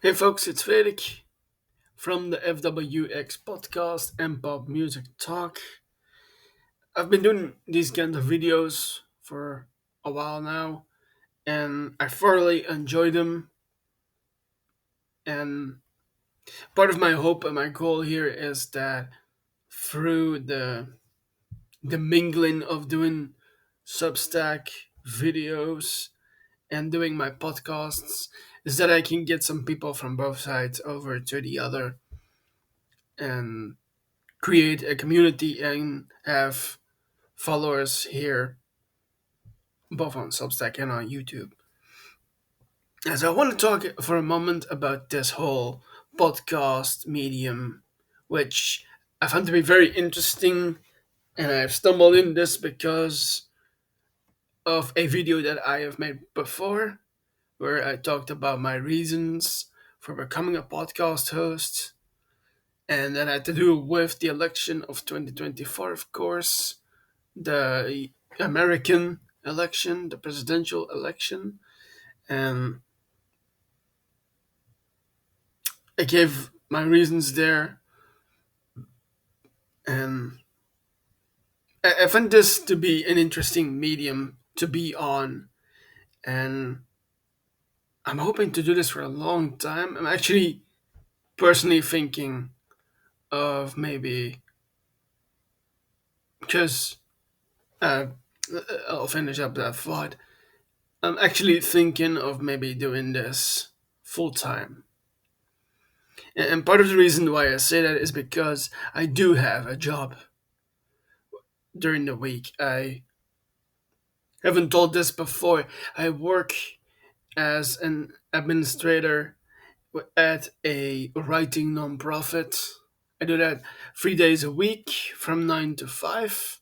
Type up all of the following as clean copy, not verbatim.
Hey folks, it's Frederik from the FWX podcast and Pop Music Talk. I've been doing these kind of videos for a while now, and I thoroughly enjoy them. And part of my hope and my goal here is that through the mingling of doing Substack videos and doing my podcasts, is that I can get some people from both sides over to the other and create a community and have followers here, both on Substack and on YouTube. As I want to talk for a moment about this whole podcast medium, which I found to be very interesting, and I've stumbled in this because of a video that I have made before, where I talked about my reasons for becoming a podcast host, and that had to do with the election of 2024, of course, the American election, the presidential election, and I gave my reasons there, and I find this to be an interesting medium to be on, and I'm hoping to do this for a long time. I'm actually personally thinking of maybe because uh, I'll finish up that thought. I'm actually thinking of maybe doing this full time. And part of the reason why I say that is because I do have a job during the week. I haven't told this before. I work as an administrator at a writing nonprofit. I do that 3 days a week from 9 to 5.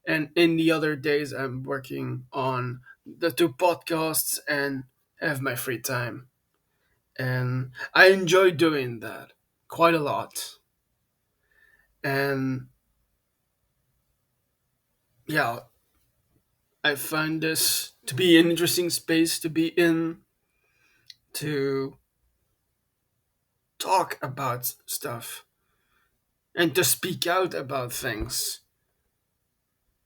And in the other days, I'm working on the two podcasts and have my free time. And I enjoy doing that quite a lot. And yeah, I find this to be an interesting space to be in, to talk about stuff and to speak out about things.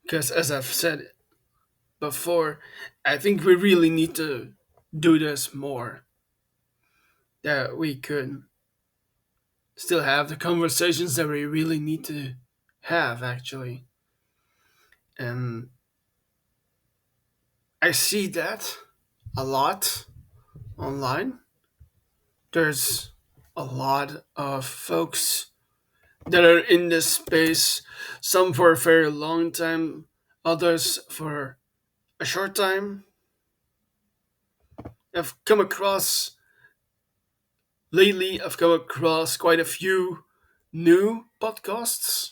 Because as I've said before, I think we really need to do this more. That we could still have the conversations that we really need to have, actually. And I see that a lot online. There's a lot of folks that are in this space, some for a very long time, others for a short time. I've come across quite a few new podcasts,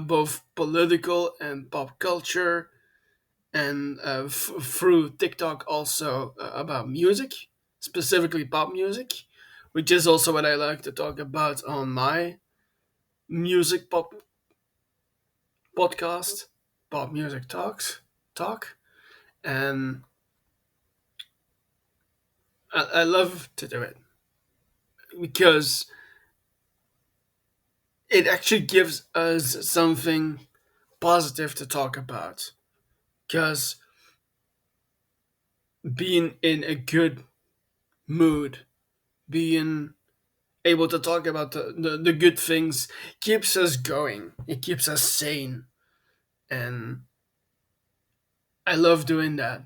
both political and pop culture, and through TikTok also about music, specifically pop music, which is also what I like to talk about on my music pop podcast, Pop Music Talk, and I love to do it because it actually gives us something positive to talk about. Because being in a good mood, being able to talk about the good things keeps us going. It keeps us sane. And I love doing that.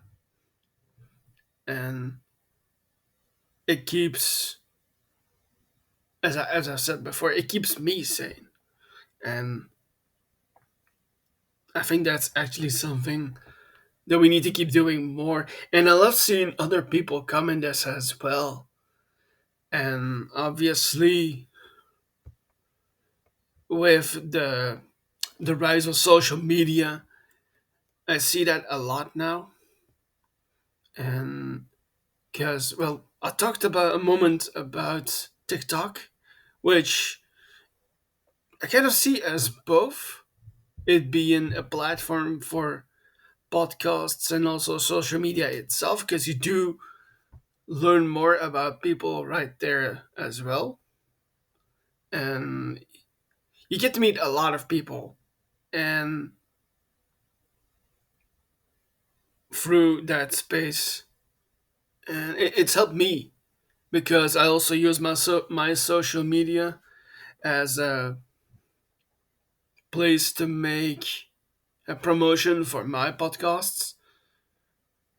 And it keeps, as I said before, it keeps me sane. And I think that's actually something that we need to keep doing more. And I love seeing other people come in this as well. And obviously, with the rise of social media, I see that a lot now. And because, well, I talked about a moment about TikTok, which I kind of see as both it being a platform for podcasts and also social media itself, because you do learn more about people right there as well. And you get to meet a lot of people. And through that space, and it's helped me because I also use my social media as a place to make a promotion for my podcasts,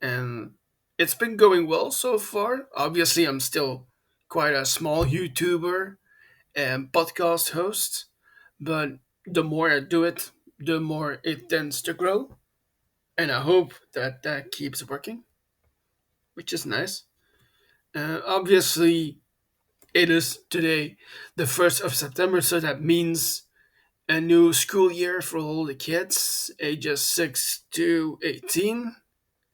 and it's been going well so far. Obviously, I'm still quite a small YouTuber and podcast host, but the more I do it, the more it tends to grow, and I hope that that keeps working, which is nice. Obviously, it is today the 1st of September, so that means a new school year for all the kids ages 6 to 18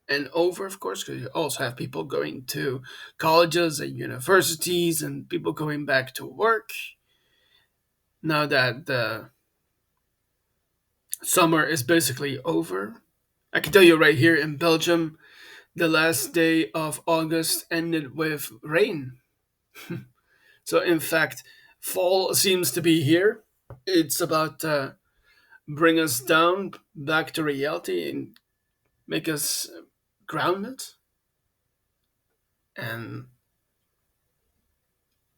and over, of course, because you also have people going to colleges and universities and people going back to work now that the summer is basically over. I can tell you right here in Belgium, the last day of August ended with rain. So, in fact, fall seems to be here. It's about to bring us down back to reality and make us grounded. And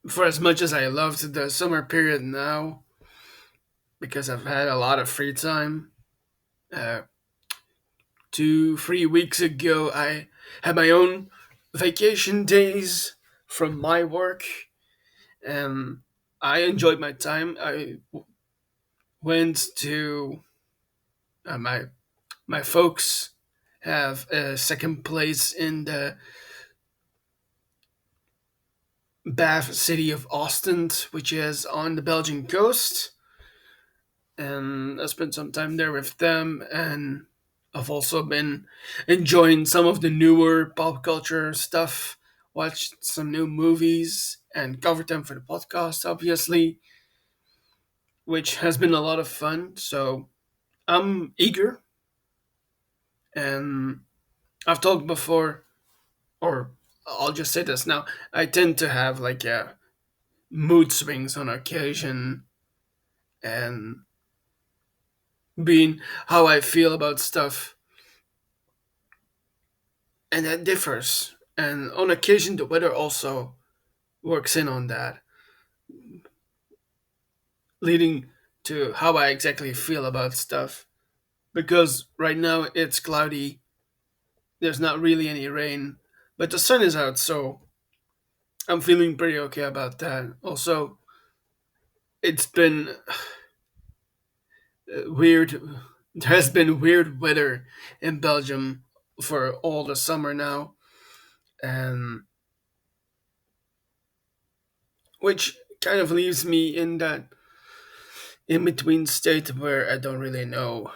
for as much as I loved the summer period now, because I've had a lot of free time, 2, 3 weeks ago, I had my own vacation days from my work, and I enjoyed my time. I went to my folks have a second place in the Bath city of Ostend, which is on the Belgian coast, and I spent some time there with them. And I've also been enjoying some of the newer pop culture stuff, watched some new movies, and covered them for the podcast, obviously, which has been a lot of fun. So I'm eager, and I've talked before, or I'll just say this now. I tend to have like mood swings on occasion, and being how I feel about stuff, and that differs. And on occasion, the weather also works in on that, leading to how I exactly feel about stuff. Because right now it's cloudy, there's not really any rain, but the sun is out, so I'm feeling pretty okay about that. Also, it's been weird. There has been weird weather in Belgium for all the summer now, and which kind of leaves me in that in between state where I don't really know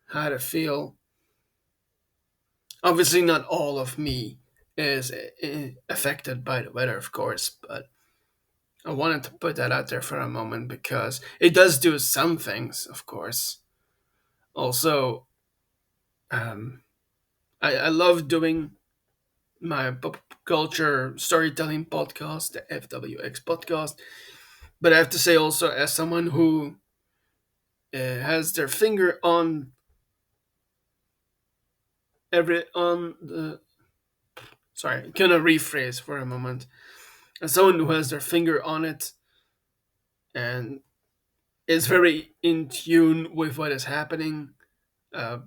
how to feel. Obviously, not all of me is affected by the weather, of course, but I wanted to put that out there for a moment because it does do some things, of course. Also, um, I love doing my pop culture storytelling podcast, the FWX podcast, but I have to say also, as someone who has their finger on on the sorry, gonna rephrase for a moment. As someone who has their finger on it and is very in tune with what is happening,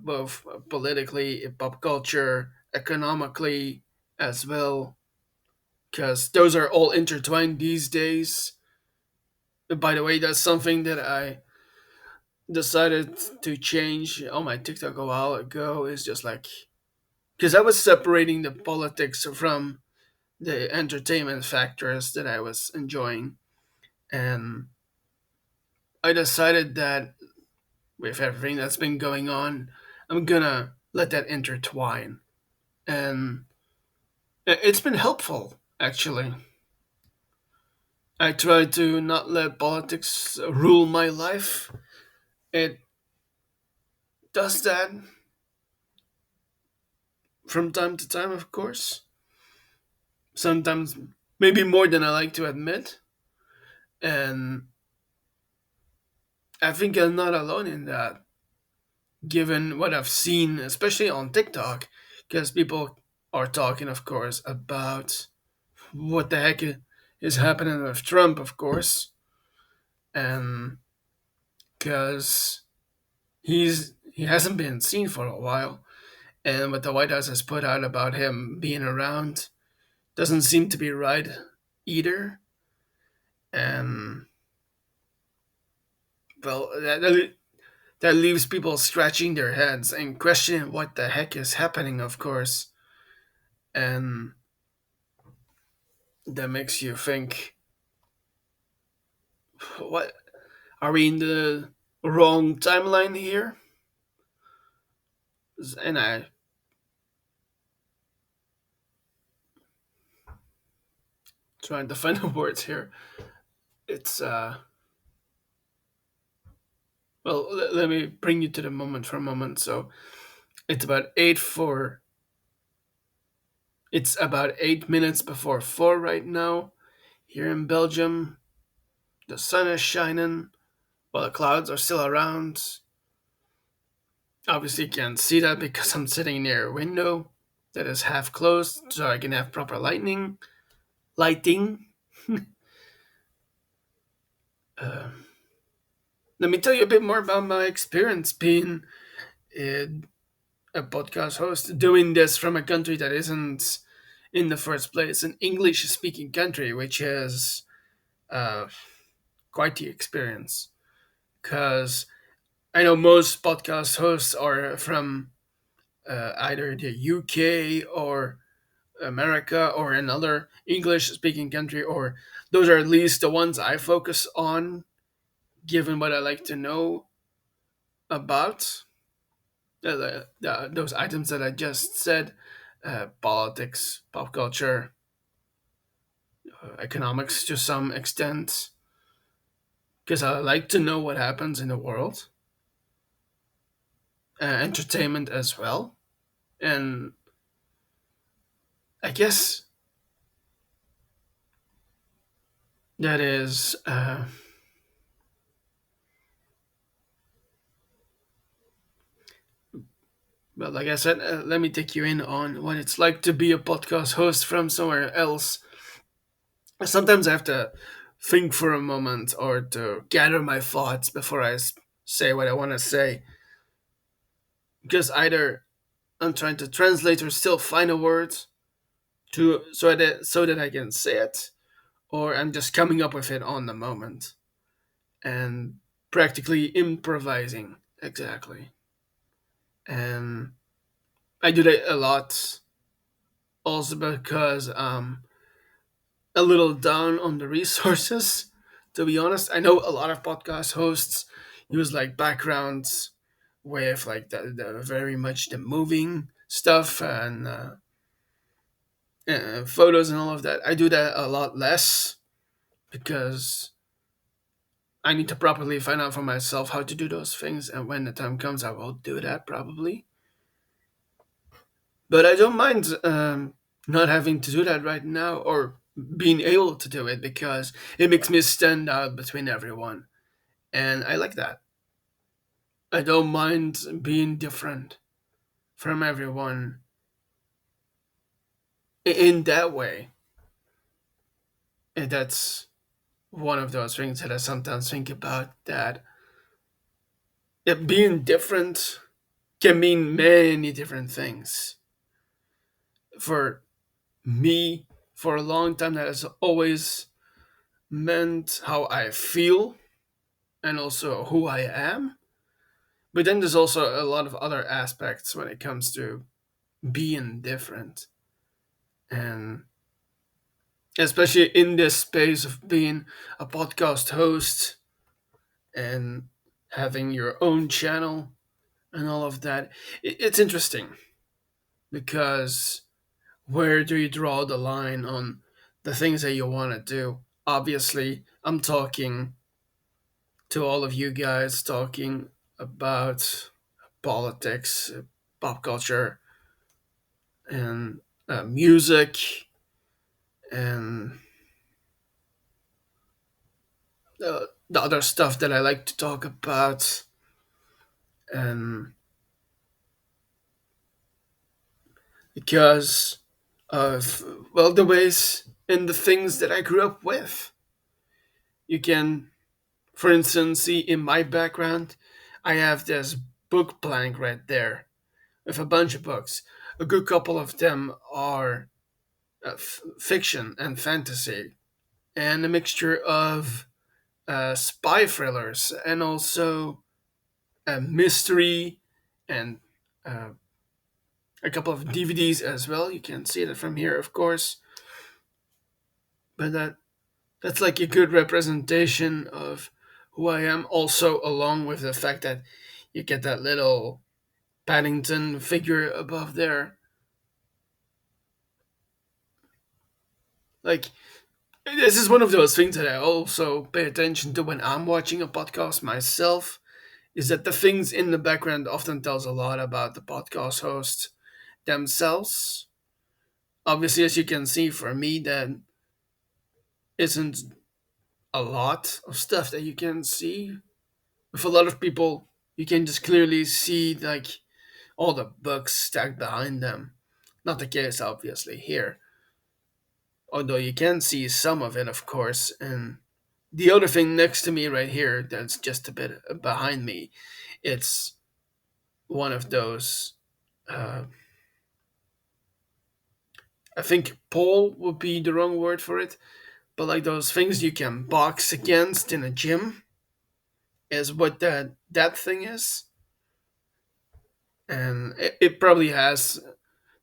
both politically, in pop culture, economically as well, because those are all intertwined these days. By the way, that's something that I decided to change on my TikTok a while ago. Is just like because I was separating the politics from the entertainment factors that I was enjoying, and I decided that with everything that's been going on, I'm gonna let that intertwine. And it's been helpful, actually. I try to not let politics rule my life. It does that from time to time, of course. sometimes maybe more than I like to admit. And I think I'm not alone in that, given what I've seen, especially on TikTok, because people are talking, of course, about what the heck is happening with Trump, of course, and because he hasn't been seen for a while, and what the White House has put out about him being around doesn't seem to be right either. And well, that leaves people scratching their heads and questioning what the heck is happening, of course, and that makes you think, what, are we in the wrong timeline here? And I trying to find the words here. It's well, let me bring you to the moment for a moment. So it's about 8 minutes before 4 right now here in Belgium. The sun is shining while the clouds are still around. Obviously, you can't see that because I'm sitting near a window that is half closed, so I can have proper lighting. Uh, Let me tell you a bit more about my experience being uh, a podcast host, doing this from a country that isn't, in the first place, an English-speaking country, which is uh, quite the experience. Because I know most podcast hosts are from either the UK or America or another English speaking country, or those are at least the ones I focus on, given what I like to know about those items that I just said, politics, pop culture, economics to some extent, because I like to know what happens in the world, entertainment as well. And I guess that is. But like I said, let me take you in on what it's like to be a podcast host from somewhere else. Sometimes I have to think for a moment or to gather my thoughts before I say what I want to say. Because either I'm trying to translate or still find a word to so that I can say it, or I'm just coming up with it on the moment and practically improvising. Exactly. And I do that a lot also because a little down on the resources. To be honest, I know a lot of podcast hosts use like backgrounds with like the very much the moving stuff and photos and all of that. I do that a lot less because I need to properly find out for myself how to do those things, and when the time comes, I will do that probably. But I don't mind not having to do that right now or being able to do it because it makes me stand out between everyone. And I like that. I don't mind being different from everyone in that way. And that's one of those things that I sometimes think about, that being different can mean many different things. For me, for a long time, that has always meant how I feel and also who I am. But then there's also a lot of other aspects when it comes to being different. And especially in this space of being a podcast host and having your own channel and all of that, it's interesting because where do you draw the line on the things that you want to do? Obviously, I'm talking to all of you guys, talking about politics, pop culture, and music, and the other stuff that I like to talk about, and because of, well, the ways and the things that I grew up with. You can, for instance, see in my background, I have this book plank right there with a bunch of books. A good couple of them are fiction and fantasy, and a mixture of spy thrillers and also mystery and uh, a couple of DVDs as well. You can see that from here, of course, but that's like a good representation of who I am. Also, along with the fact that you get that little Paddington figure above there. Like, this is one of those things that I also pay attention to when I'm watching a podcast myself. Is that the things in the background often tells a lot about the podcast host themselves. Obviously, as you can see, for me, that isn't a lot of stuff that you can see. With a lot of people, you can just clearly see like all the books stacked behind them. Not the case, obviously, here. Although you can see some of it, of course. And the other thing next to me right here, that's just a bit behind me, it's one of those. Uh, I think pole would be the wrong word for it, but like those things you can box against in a gym is what that thing is, and it probably has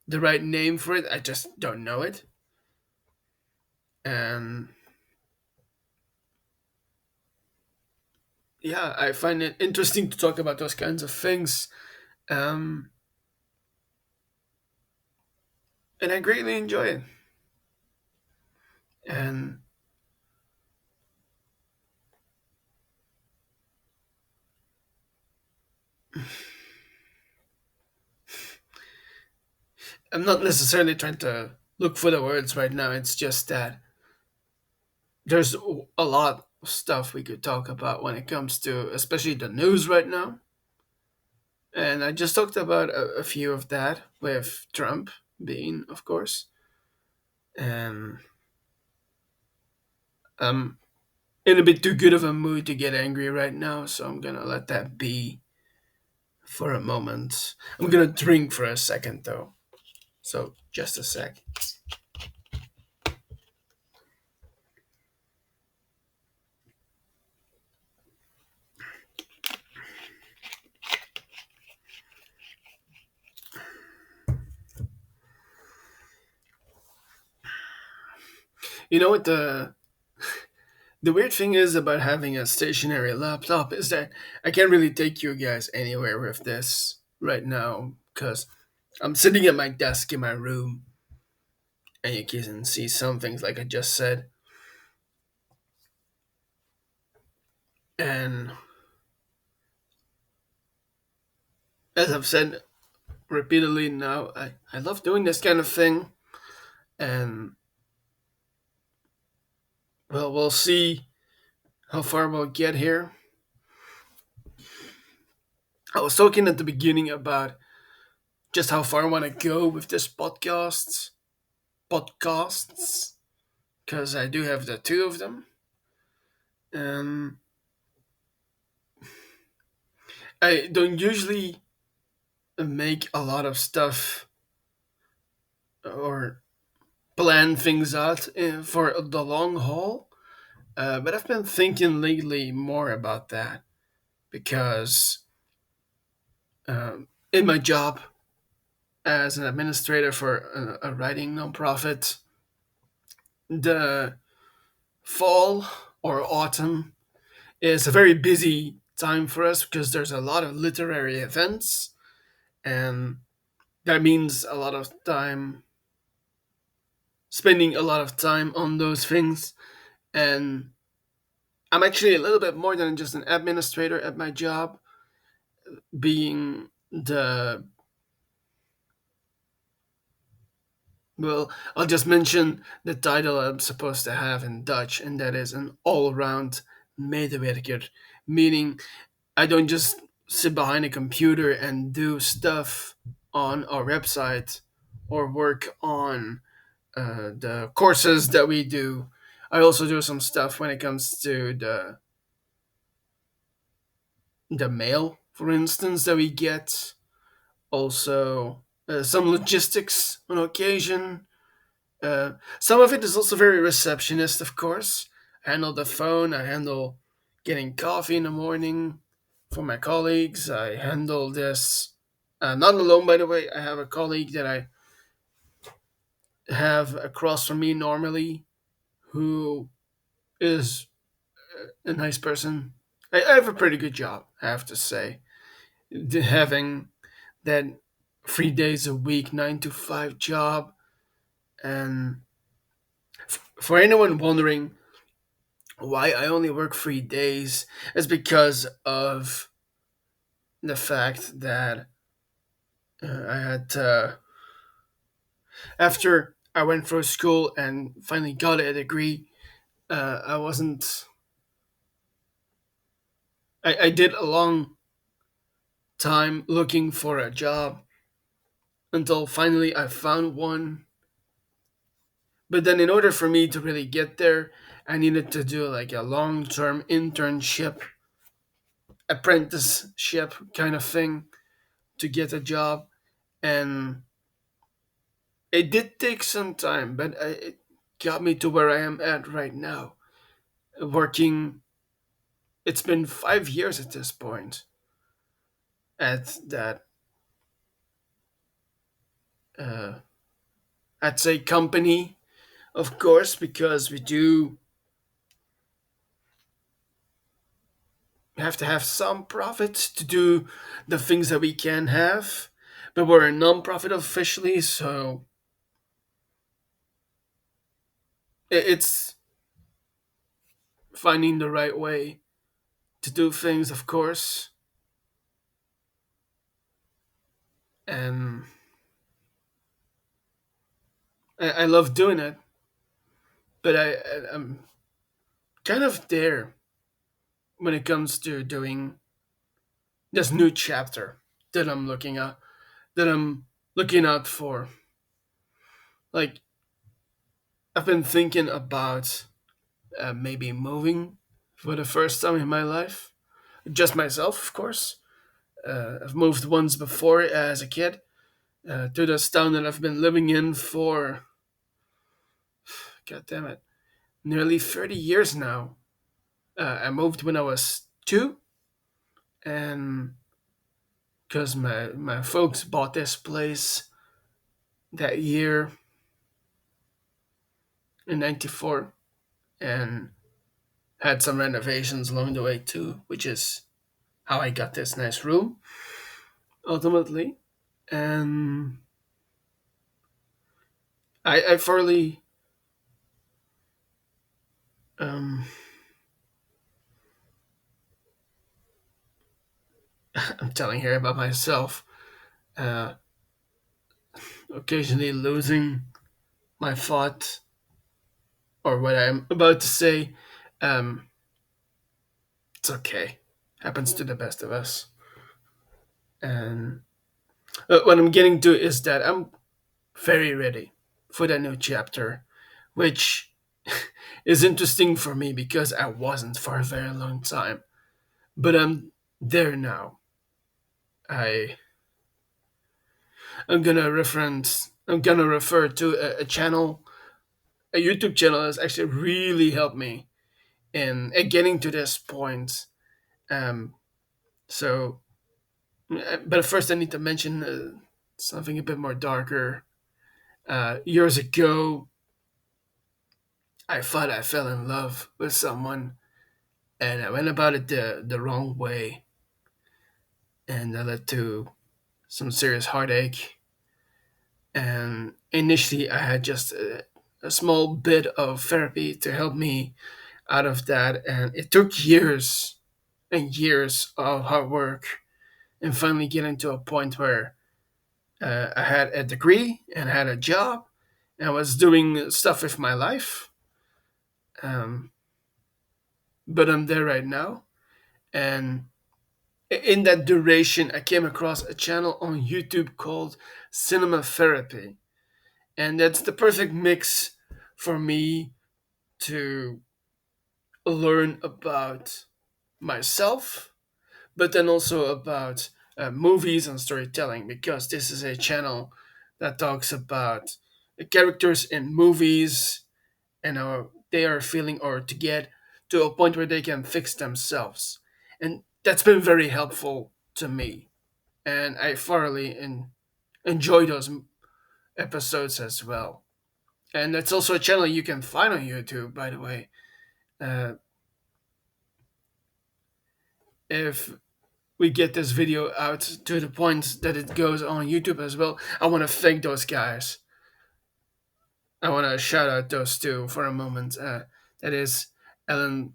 the right name for it. I just don't know it, and yeah, I find it interesting to talk about those kinds of things, um, and I greatly enjoy it. And I'm not necessarily trying to look for the words right now. It's just that there's a lot of stuff we could talk about when it comes to, especially the news right now. And I just talked about a few of that with Trump being, of course. And I'm in a bit too good of a mood to get angry right now, so I'm gonna let that be for a moment. I'm gonna drink for a second though. So just a sec. You know what the weird thing is about having a stationary laptop is that I can't really take you guys anywhere with this right now because I'm sitting at my desk in my room and you can see some things like I just said. And as I've said repeatedly now, I love doing this kind of thing. And well, we'll see how far we'll get here. I was talking at the beginning about just how far I want to go with this podcasts, because I do have the two of them. And I don't usually make a lot of stuff or plan things out for the long haul. But I've been thinking lately more about that because in my job as an administrator for a writing nonprofit, the fall or autumn is a very busy time for us because there's a lot of literary events, and that means a lot of time spending a lot of time on those things. And I'm actually a little bit more than just an administrator at my job, being Well, I'll just mention the title I'm supposed to have in Dutch, and that is an all-round medewerker, meaning I don't just sit behind a computer and do stuff on our website or work on the courses that we do. I also do some stuff when it comes to the mail, for instance, that we get. Also, some logistics on occasion. Some of it is also very receptionist, of course. I handle the phone. I handle getting coffee in the morning for my colleagues. I handle this. Not alone, by the way. I have a colleague that I have across from me normally who is a nice person. I have a pretty good job, I have to say. Having that 3 days a week, 9 to 5 job. And for anyone wondering why I only work 3 days, it's because of the fact that I had after I went through school and finally got a degree, I wasn't. I did a long time looking for a job until finally I found one. But then, in order for me to really get there, I needed to do like a long term internship, apprenticeship kind of thing to get a job. And it did take some time, but it got me to where I am at right now. Working, it's been 5 years at this point at that, uh, I'd say company, of course, because we do have to have some profit to do the things that we can have. But we're a non-profit officially, so it's finding the right way to do things, of course. And I love doing it, but I'm kind of there when it comes to doing this new chapter that I'm looking at, that I'm looking out for. Like, I've been thinking about maybe moving for the first time in my life. Just myself, of course. I've moved once before as a kid to this town that I've been living in for, god damn it, nearly 30 years now. I moved when I was 2, and because my folks bought this place that year in 94 and had some renovations along the way too, which is how I got this nice room ultimately. And I fairly um, I'm telling here about myself, uh, occasionally losing my thought or what I'm about to say. Um, it's okay, happens to the best of us. And what I'm getting to is that I'm very ready for the new chapter, which is interesting for me because I wasn't for a very long time. But I'm there now. I I'm gonna refer to a channel, a YouTube channel that's actually really helped me in getting to this point. Um, so, but first I need to mention something a bit more darker. Years ago, I thought I fell in love with someone, and I went about it the wrong way, and that led to some serious heartache. And initially, I had just a small bit of therapy to help me out of that, and it took years and years of hard work, and finally getting to a point where I had a degree and had a job, I was doing stuff with my life, um, but I'm there right now. And in that duration, I came across a channel on YouTube called Cinema Therapy, and that's the perfect mix for me to learn about myself, but then also about movies and storytelling, because this is a channel that talks about the characters in movies and how they are feeling, or to get to a point where they can fix themselves. And that's been very helpful to me. And I thoroughly enjoy those episodes as well. And that's also a channel you can find on YouTube, by the way. Uh, if we get this video out to the point that it goes on YouTube as well, I want to thank those guys. I want to shout out those two for a moment. That is Alan.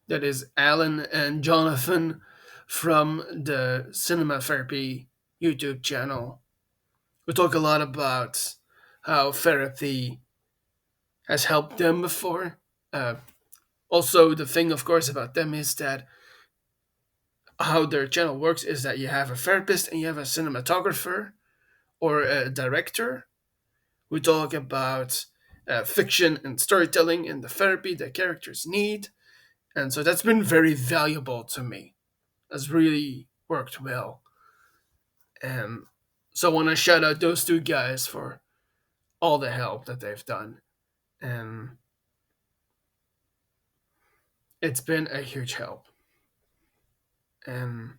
That is Alan and Jonathan from the Cinema Therapy YouTube channel. We talk a lot about how therapy has helped them before. Uh, Also, the thing, of course, about them is that how their channel works is that you have a therapist and you have a cinematographer or a director who talk about fiction and storytelling and the therapy that characters need. And so that's been very valuable to me. Has really worked well. And so I want to shout out those two guys for all the help that they've done. And it's been a huge help. And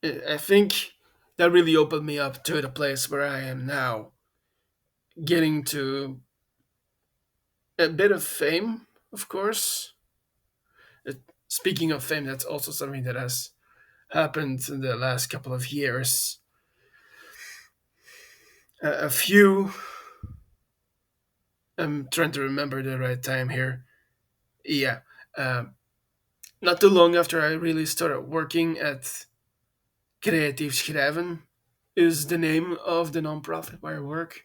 I think that really opened me up to the place where I am now, getting to a bit of fame, of course. Uh, Speaking of fame, that's also something that has happened in the last couple of years. A few, I'm trying to remember the right time here. Yeah, uh, not too long after I really started working at Creatief Schrijven, is the name of the nonprofit where I work.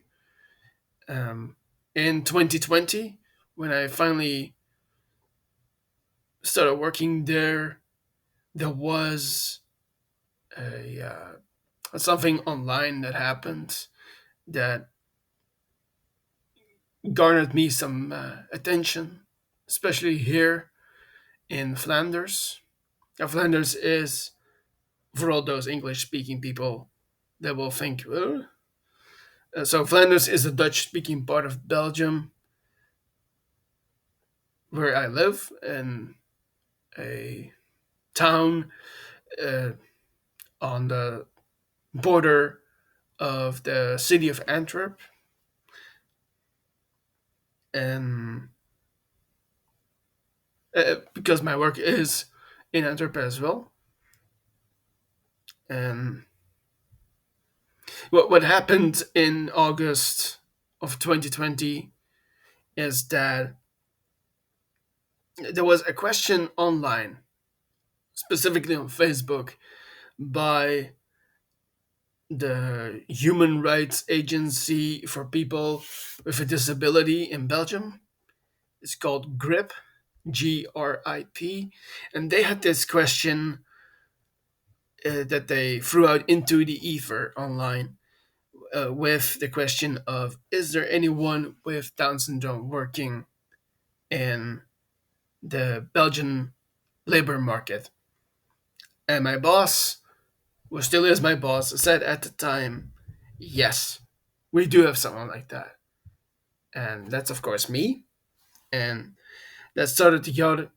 Um, in 2020, when I finally started working there, there was something online that happened that garnered me some attention, especially here in Flanders. Now, Flanders is, for all those English speaking people that will think, well, so Flanders is the Dutch speaking part of Belgium where I live, in a town uh, on the border of the city of Antwerp. And because my work is in Antwerp as well. And what happened in August of 2020 is that there was a question online, specifically on Facebook, by the Human Rights Agency for People with a Disability in Belgium. It's called GRIP, GRIP, and they had this question that they threw out into the ether online, with the question of, is there anyone with Down syndrome working in the Belgian labor market? And my boss, who still is my boss, said at the time, yes, we do have someone like that. And that's, of course, me. And that started to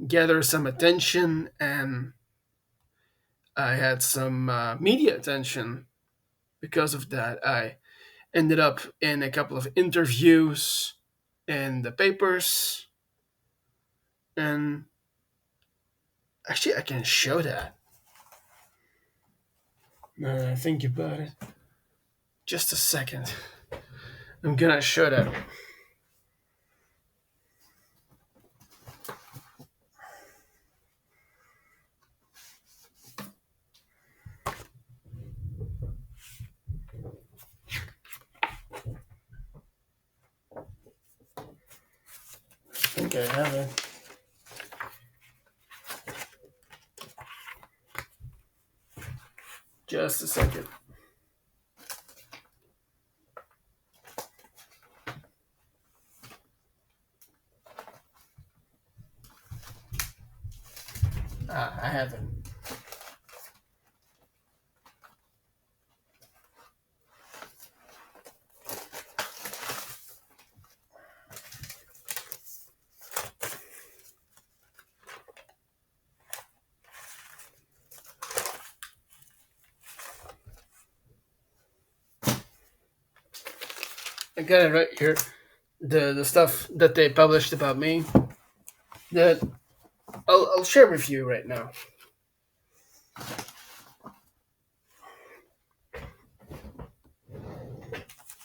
gather some attention, and I had some media attention because of that. I ended up in a couple of interviews in the papers, and actually, I can show that. Now that I think about it, just a second. I'm gonna show that. think I have it. Just a second. I have it. I got it right here. The stuff that they published about me that I'll share with you right now.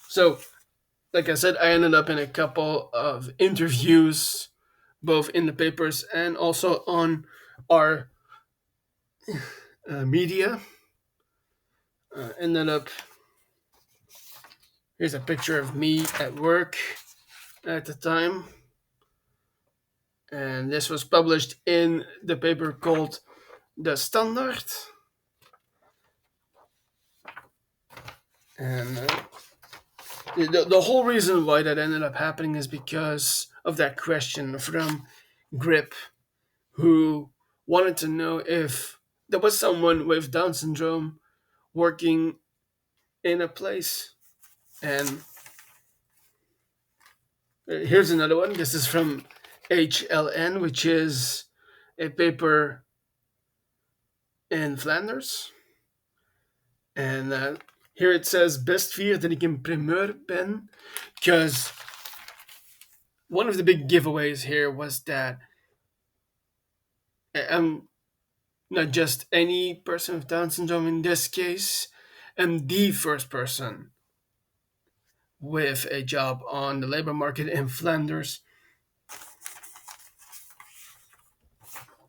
So, like I said, I ended up in a couple of interviews, both in the papers and also on our media. Ended up. Here's a picture of me at work at the time, and this was published in the paper called The Standard. And the whole reason why that ended up happening is because of that question from Grip, who wanted to know if there was someone with Down syndrome working in a place. And here's another one. This is from HLN, which is a paper in Flanders. En here it says best fear that ik een primeur ben, because one of the big giveaways here was that I'm not just any person with Down syndrome in this case. I'm the first person with a job on the labor market in Flanders.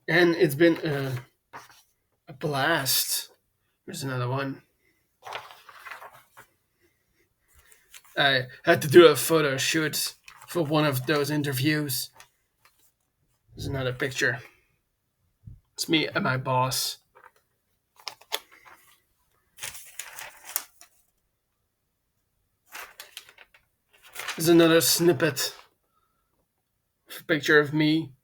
And it's been a blast. Here's another one. I had to do a photo shoot for one of those interviews. There's another picture. It's me and my boss. There's another snippet. Picture of me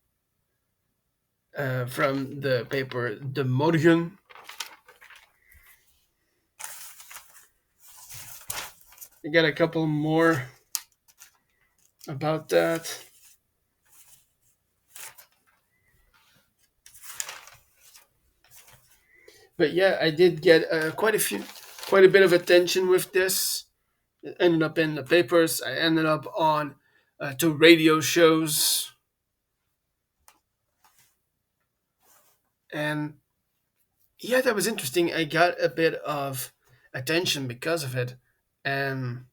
from the paper De Morgen. I got a couple more about that. But yeah, I did get quite a bit of attention with this. It ended up in the papers. I ended up on two radio shows, and yeah, that was interesting. I got a bit of attention because of it, and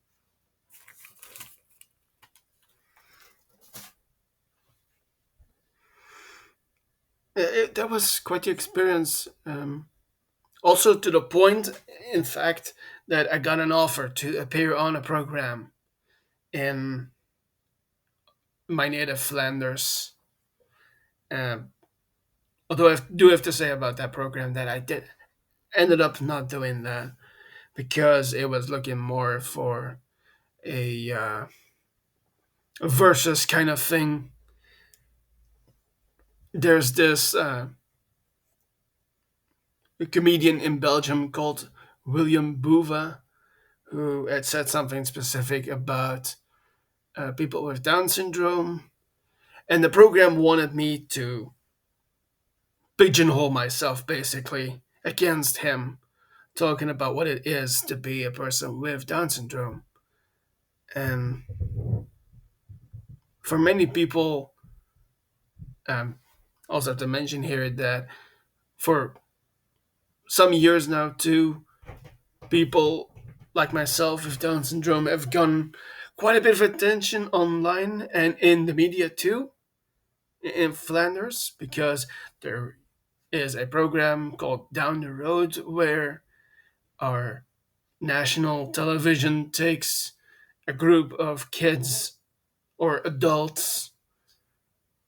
that was quite the experience. Also, to the point, in fact, that I got an offer to appear on a program in my native Flanders. Um, Although I do have to say about that program that I did ended up not doing that because it was looking more for a versus kind of thing. There's this comedian in Belgium called William Bouva who had said something specific about people with Down syndrome, and the program wanted me to pigeonhole myself basically against him, talking about what it is to be a person with Down syndrome. And for many people, also have to mention here that for some years now too, people like myself with Down syndrome have gotten quite a bit of attention online and in the media too in Flanders because there is a program called Down the Road where our national television takes a group of kids or adults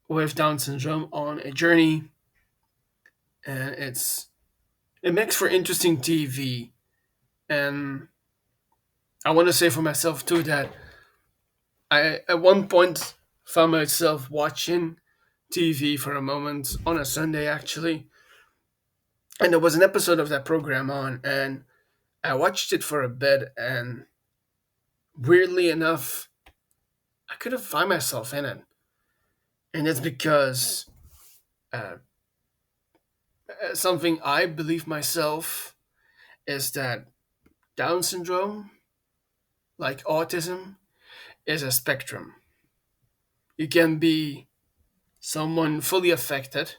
with Down syndrome on a journey, and it makes for interesting TV. And I want to say for myself too that I at one point found myself watching TV for a moment on a Sunday actually, and there was an episode of that program on, and I watched it for a bit, and weirdly enough, I couldn't find myself in it, and it's because uh, something I believe myself is that Down syndrome, like autism, is a spectrum. You can be someone fully affected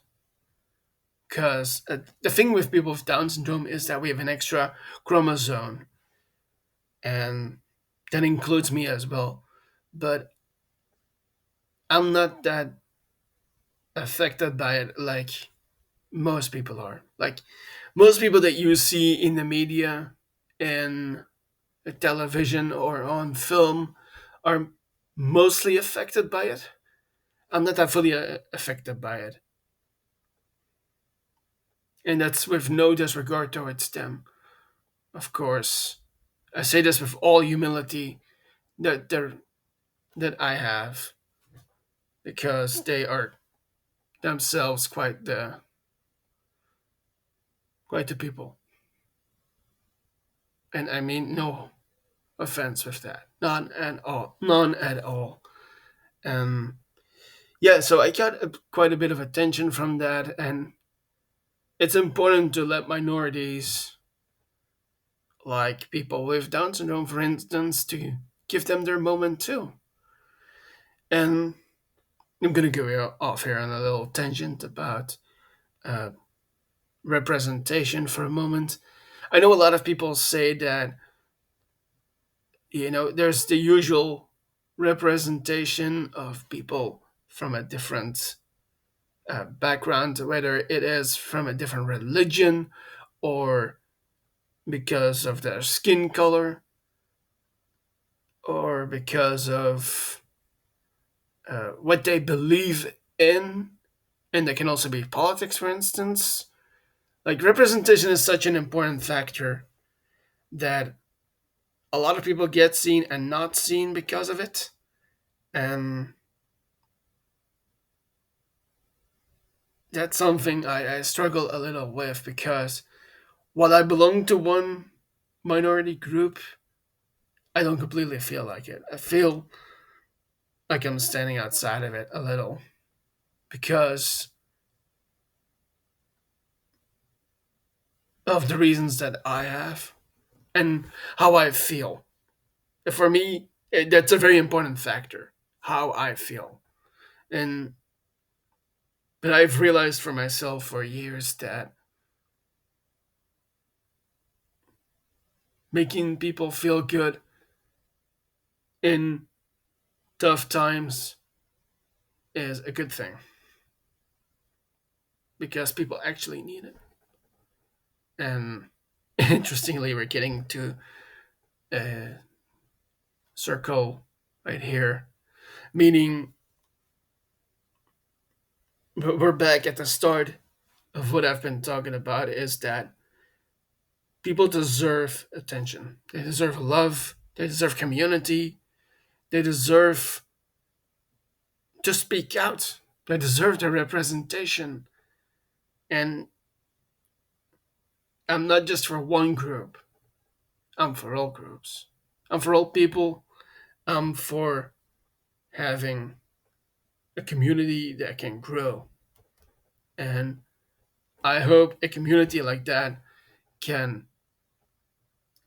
because the thing with people with Down syndrome is that we have an extra chromosome, and that includes me as well. But I'm not that affected by it like most people are. Like most people that you see in the media, in television, or on film are mostly affected by it. I'm not that fully affected by it. And that's with no disregard towards them. Of course, I say this with all humility that I have, because they are themselves quite the people. And I mean no offense with that. None at all. Um yeah, so I got quite a bit of attention from that, and it's important to let minorities, like people with Down syndrome, for instance, to give them their moment too. And I'm gonna go off here on a little tangent about uh, representation for a moment. I know a lot of people say that there's the usual representation of people from a different background, whether it is from a different religion or because of their skin color or because of what they believe in. And that can also be politics, for instance. Like, representation is such an important factor that a lot of people get seen and not seen because of it. And that's something I struggle a little with, because while I belong to one minority group, I don't completely feel like it. I feel like I'm standing outside of it a little because of the reasons that I have and how I feel. For me, that's a very important factor, how I feel. And but I've realized for myself for years that making people feel good in tough times is a good thing because people actually need it. And interestingly, we're getting to a circle right here, meaning we're back at the start of what I've been talking about, is that people deserve attention. They deserve love. They deserve community. They deserve to speak out. They deserve the representation. And I'm not just for one group, I'm for all groups. I'm for all people. I'm for having a community that can grow. And I hope a community like that can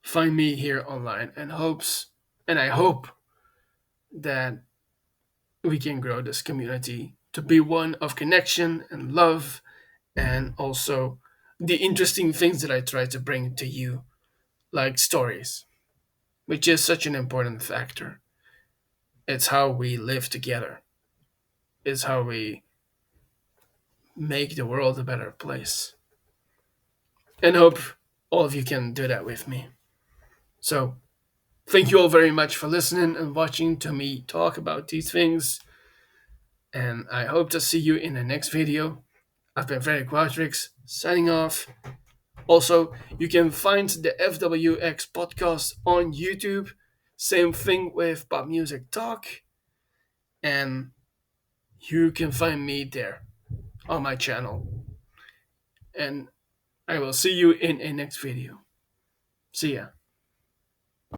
find me here online, and I hope that we can grow this community to be one of connection and love, and also the interesting things that I try to bring to you, like stories, which is such an important factor. It's how we live together. It's how we make the world a better place. And hope all of you can do that with me. So, thank you all very much for listening and watching to me talk about these things. and I hope to see you in the next video. I've been Frederik Wauterickx, signing off. Also, you can find the FWX podcast on YouTube. Same thing with Pop Music Talk, and you can find me there on my channel. And I will see you in a next video. See ya.